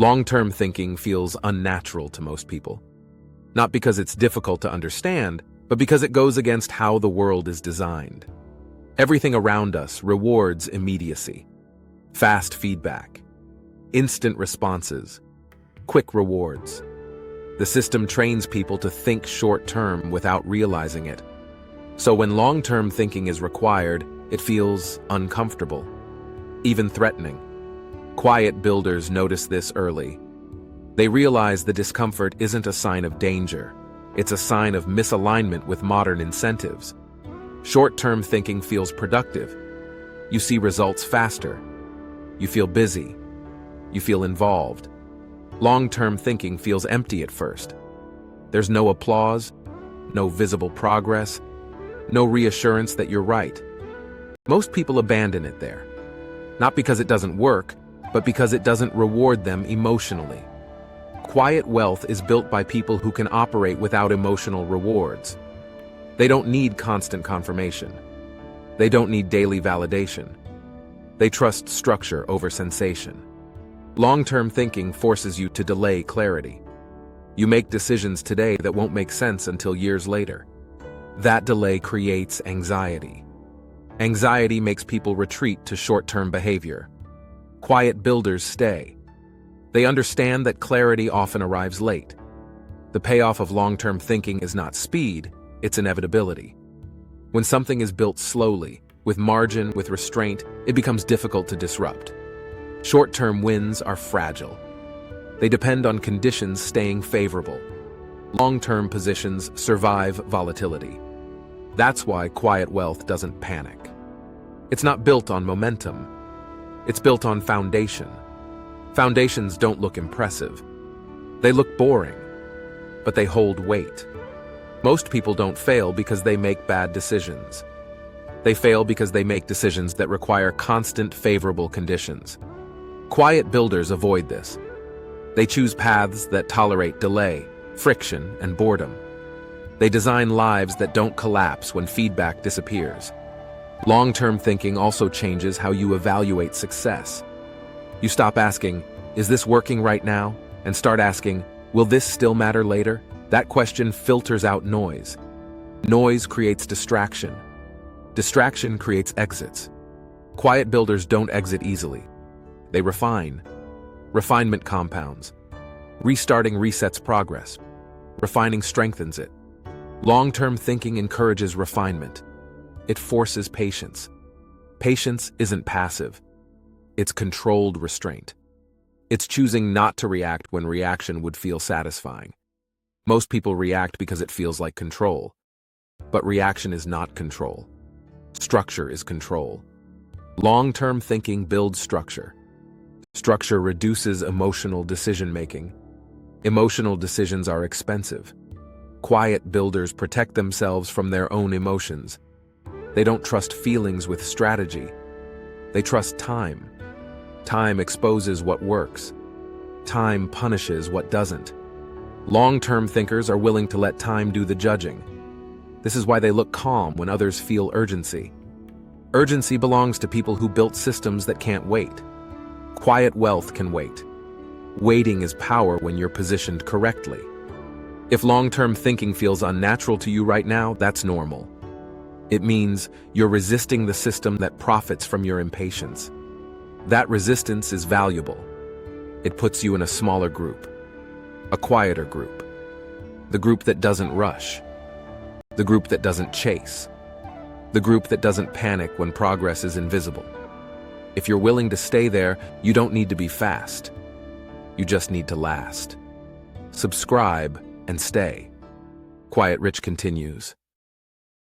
Long-term thinking feels unnatural to most people. Not because it's difficult to understand, but because it goes against how the world is designed. Everything around us rewards immediacy, fast feedback, instant responses, quick rewards. The system trains people to think short-term without realizing it. So when long-term thinking is required, it feels uncomfortable, even threatening. Quiet builders notice this early. They realize the discomfort isn't a sign of danger. It's a sign of misalignment with modern incentives. Short-term thinking feels productive. You see results faster. You feel busy. You feel involved. Long-term thinking feels empty at first. There's no applause, no visible progress, no reassurance that you're right. Most people abandon it there. Not because it doesn't work, but because it doesn't reward them emotionally. Quiet wealth is built by people who can operate without emotional rewards. They don't need constant confirmation. They don't need daily validation. They trust structure over sensation. Long-term thinking forces you to delay clarity. You make decisions today that won't make sense until years later. That delay creates anxiety. Anxiety makes people retreat to short-term behavior. Quiet builders stay. They understand that clarity often arrives late. The payoff of long-term thinking is not speed, it's inevitability. When something is built slowly, with margin, with restraint, it becomes difficult to disrupt. Short-term wins are fragile. They depend on conditions staying favorable. Long-term positions survive volatility. That's why quiet wealth doesn't panic. It's not built on momentum. It's built on foundation. Foundations don't look impressive. They look boring, but they hold weight. Most people don't fail because they make bad decisions. They fail because they make decisions that require constant favorable conditions. Quiet builders avoid this. They choose paths that tolerate delay, friction, and boredom. They design lives that don't collapse when feedback disappears. Long-term thinking also changes how you evaluate success. You stop asking, "Is this working right now?" and start asking, "Will this still matter later?" That question filters out noise. Noise creates distraction. Distraction creates exits. Quiet builders don't exit easily. They refine. Refinement compounds. Restarting resets progress. Refining strengthens it. Long-term thinking encourages refinement. It forces patience. Patience isn't passive. It's controlled restraint. It's choosing not to react when reaction would feel satisfying. Most people react because it feels like control. But reaction is not control. Structure is control. Long-term thinking builds structure. Structure reduces emotional decision-making. Emotional decisions are expensive. Quiet builders protect themselves from their own emotions. They don't trust feelings with strategy. They trust time. Time exposes what works. Time punishes what doesn't. Long-term thinkers are willing to let time do the judging. This is why they look calm when others feel urgency. Urgency belongs to people who built systems that can't wait. Quiet wealth can wait. Waiting is power when you're positioned correctly. If long-term thinking feels unnatural to you right now, that's normal. It means you're resisting the system that profits from your impatience. That resistance is valuable. It puts you in a smaller group, a quieter group, the group that doesn't rush, the group that doesn't chase, the group that doesn't panic when progress is invisible. If you're willing to stay there, you don't need to be fast. You just need to last. Subscribe and stay. Quiet Rich continues.